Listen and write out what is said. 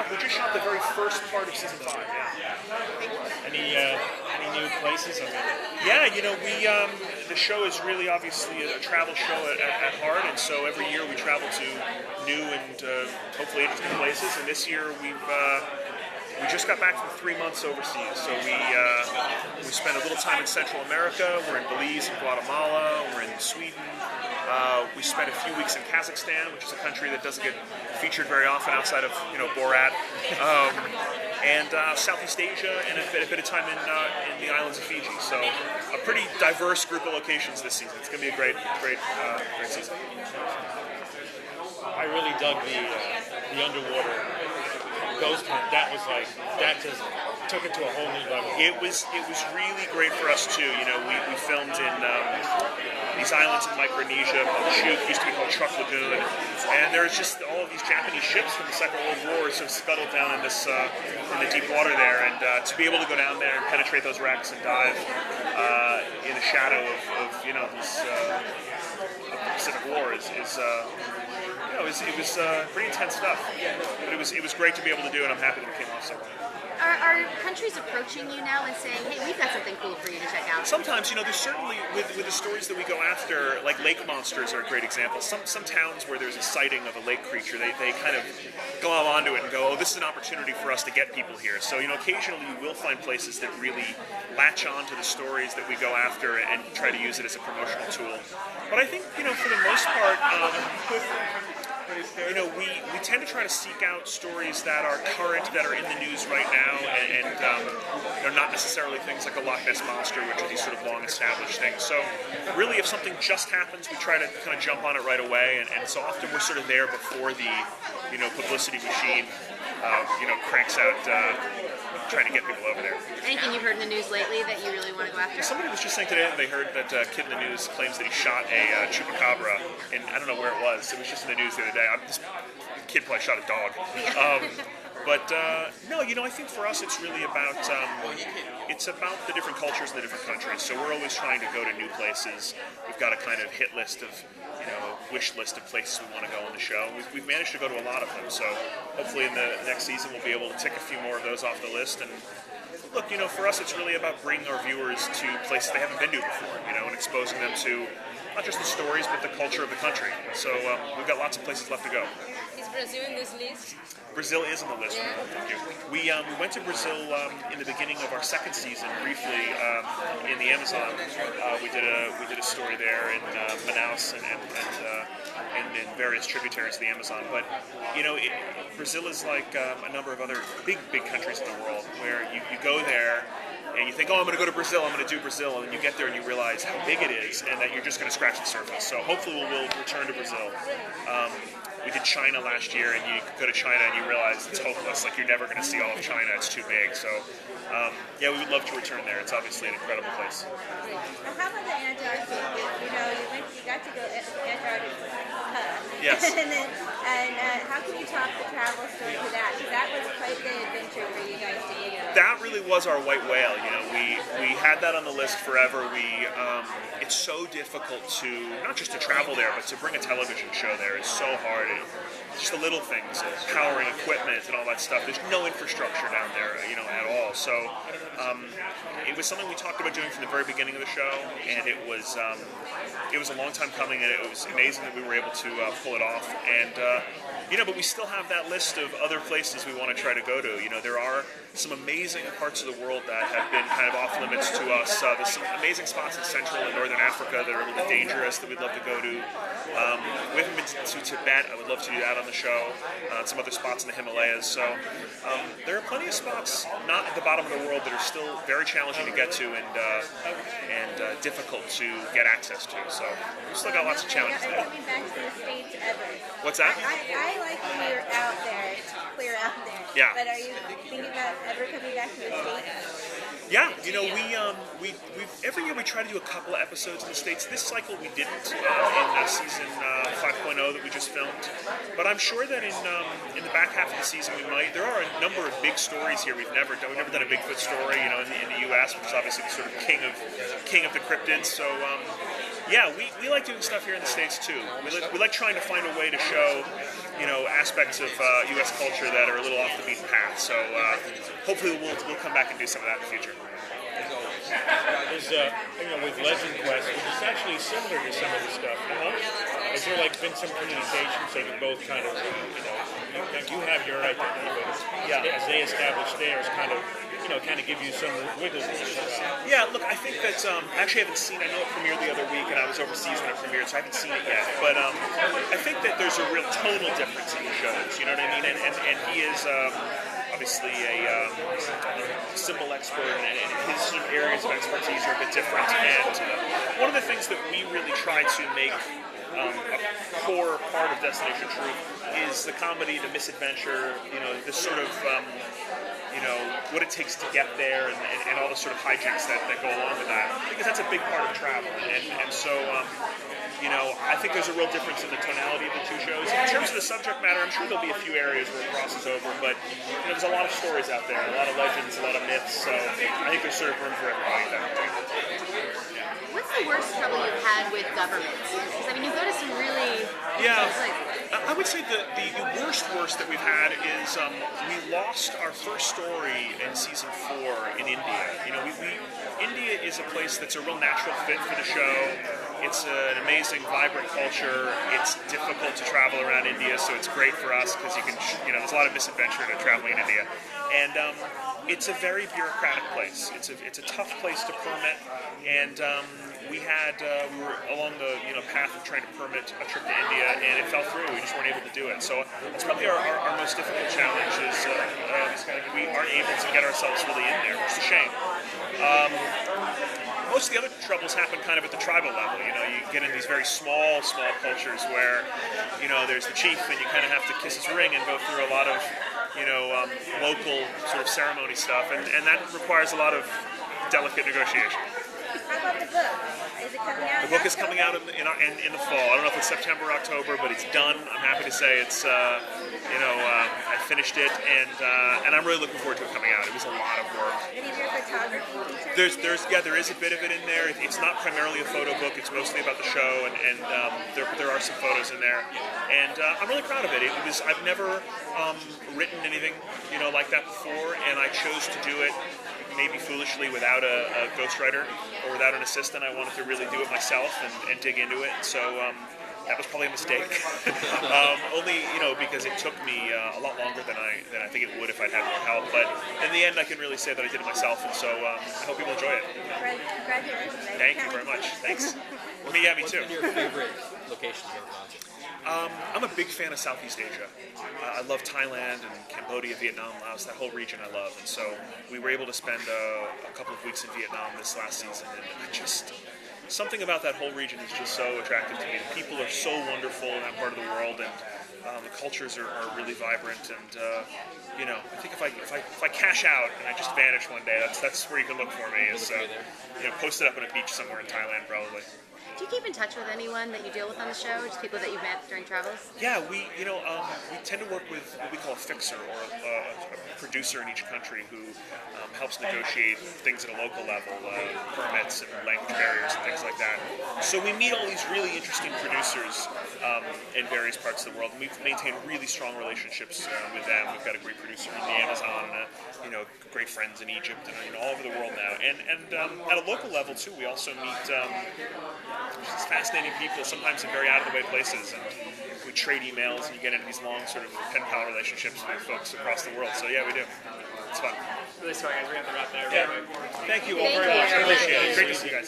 We just shot the very first part of season 5. Yeah. Any new places? Yeah, the show is really obviously a travel show at heart, and so every year we travel to new and hopefully interesting places. And this year we just got back from 3 months overseas, so we spent a little time in Central America. We're in Belize and Guatemala. We're in Sweden. We spent a few weeks in Kazakhstan, which is a country that doesn't get featured very often outside of Borat, and Southeast Asia, and a bit of time in the islands of Fiji. So a pretty diverse group of locations this season. It's going to be a great season. I really dug the underwater ghost hunt. That just took it to a whole new level. It was really great for us too. We filmed in these islands in Micronesia called Chuuk, used to be called Truk Lagoon, and there's just all of these Japanese ships from the Second World War sort of scuttled down in the deep water there, and to be able to go down there and penetrate those wrecks and dive in the shadow of the Pacific War is it was pretty intense stuff, but it was great to be able to do, and I'm happy that it came off so well. Are countries approaching you now and saying, hey, we've got something cool for you to check out? Sometimes, there's certainly, with the stories that we go after, like lake monsters are a great example. Some towns where there's a sighting of a lake creature, they kind of go onto it and go, oh, this is an opportunity for us to get people here. So, occasionally you will find places that really latch on to the stories that we go after and try to use it as a promotional tool. But I think, for the most part, we tend to try to seek out stories that are current, that are in the news right now, and not necessarily things like a Loch Ness Monster, which are these sort of long-established things. So really, if something just happens, we try to kind of jump on it right away, and so often we're sort of there before the, publicity machine, cranks out trying to get people over there. Anything you've heard in the news lately that you really want to go after? Somebody was just saying today that they heard that a kid in the news claims that he shot a chupacabra, and I don't know where it was. It was just in the news the other day. This kid probably shot a dog. But no, I think for us it's really about the different cultures in the different countries. So we're always trying to go to new places. We've got a kind of hit list of, wish list of places we want to go on the show. We've managed to go to a lot of them. So hopefully in the next season we'll be able to tick a few more of those off the list. And look, for us it's really about bringing our viewers to places they haven't been to before, and exposing them to not just the stories but the culture of the country. So we've got lots of places left to go. Is Brazil in this list? Brazil is on the list. Yeah. Thank you. We went to Brazil in the beginning of our second season briefly in the Amazon. We did a story there in Manaus and in various tributaries of the Amazon. But Brazil is like a number of other big countries in the world where you go there and you think, oh, I'm going to go to Brazil, I'm going to do Brazil, and then you get there and you realize how big it is and that you're just going to scratch the surface. So hopefully we'll return to Brazil. We did China last year, and you go to China and you realize it's hopeless. Like, you're never going to see all of China. It's too big. So, we would love to return there. It's obviously an incredible place. How about the Antarctic? You got to go to Antarctic. Yes. and how can you top the travel story to that? Because that was quite the adventure for you guys to go. That really was our white whale. We had that on the list forever. It's so difficult to not just to travel there, but to bring a television show there. It's so hard. Just the little things, powering equipment and all that stuff. There's no infrastructure down there, at all. So it was something we talked about doing from the very beginning of the show, and it was a long time coming, and it was amazing that we were able to pull it off. And but we still have that list of other places we want to try to go to. There are some amazing parts of the world that have been kind of off limits to us. There's some amazing spots in Central and Northern Africa that are a little bit dangerous that we'd love to go to. We haven't been to Tibet. I would love to do that on the show. Some other spots in the Himalayas. So there are plenty of spots not at the bottom of the world that are still very challenging to get to and difficult to get access to. So we've still got lots of challenges there. Coming back to the States ever? What's that? I like when you're out there. It's clear out there. Yeah. But are you thinking about ever coming back to the States? Yeah, we every year we try to do a couple of episodes in the States. This cycle we didn't in season 5.0 that we just filmed, but I'm sure that in the back half of the season we might. There are a number of big stories here we've never done. We've never done a Bigfoot story, in the U.S., which is obviously the sort of king of the cryptids. So Yeah, we like doing stuff here in the States too. We like trying to find a way to show, aspects of U.S. culture that are a little off the beaten path. So hopefully we'll come back and do some of that in the future. Is with Legend Quest, which is actually similar to some of the stuff. Has there been some communication so that both kind of you have your identity, but as they establish theirs, kind of give you some wiggle room. Yeah, look, I think that I actually haven't seen. I know it premiered the other week, and I was overseas when it premiered, so I haven't seen it yet. But I think that there's a real tonal difference in the shows. You know what I mean? And he is obviously a symbol expert, and his sort of areas of expertise are a bit different. And one of the things that we really try to make a core part of Destination Truth is the comedy, the misadventure, this sort of what it takes to get there, and all the sort of hijinks that go along with that, because that's a big part of travel. And so I think there's a real difference in the tonality of the two shows. In terms of the subject matter, I'm sure there'll be a few areas where it crosses over, but there's a lot of stories out there, a lot of legends, a lot of myths, so I think there's sort of room for everybody there. What's the worst trouble you've had with governments? Because you go to some really I would say the worst that we've had is we lost our first story in season 4 in India. India is a place that's a real natural fit for the show. It's an amazing, vibrant culture. It's difficult to travel around India, so it's great for us because you can, there's a lot of misadventure to traveling in India. And it's a very bureaucratic place. It's a tough place to permit, and we were along the path of trying to permit a trip to India, and it fell through. We just weren't able to do it. So that's probably our most difficult challenge is we aren't able to get ourselves really in there, which is a shame. Most of the other troubles happen kind of at the tribal level. You get in these very small cultures where, there's the chief, and you kind of have to kiss his ring and go through a lot of, local sort of ceremony stuff, and that requires a lot of delicate negotiation. How about the book? Is it coming out? The book is coming out in the fall. I don't know if it's September or October, but it's done. I'm happy to say it's, I finished it, and I'm really looking forward to it coming out. It was a lot of work. Any of your photography features? There is a bit of it in there. It's not primarily a photo book. It's mostly about the show, and there are some photos in there, and I'm really proud of it. I've never written anything like that before, and I chose to do it maybe foolishly without a ghostwriter or without an assistant. I wanted to really do it myself and dig into it. So that was probably a mistake. Only because it took me a lot longer than I think it would if I'd had more help. But in the end, I can really say that I did it myself, and so I hope people enjoy it. Congratulations. Thank you very much. Thanks. Me too. What's been your favorite locations you've ever gone to? I'm a big fan of Southeast Asia. I love Thailand and Cambodia, Vietnam, Laos, that whole region I love. And so we were able to spend a couple of weeks in Vietnam this last season, and something about that whole region is just so attractive to me. The people are so wonderful in that part of the world, and the cultures are really vibrant. And I think if I cash out and I just vanish one day, that's where you can look for me. Is posted up on a beach somewhere in Thailand, probably. Do you keep in touch with anyone that you deal with on the show, just people that you've met during travels? Yeah, we tend to work with what we call a fixer, or a producer in each country who helps negotiate things at a local level, permits and language barriers and things like that. So we meet all these really interesting producers in various parts of the world, and we've maintained really strong relationships with them. We've got a great producer in the Amazon, great friends in Egypt, and all over the world now. And at a local level too, we also meet just fascinating people, sometimes in very out-of-the-way places, and we trade emails, and you get into these long sort of pen-pal relationships with folks across the world. So yeah, we do. It's fun. Really sorry, guys. We're going to have to wrap there. Yeah. Thank you all very much. I appreciate it. Great to see you guys.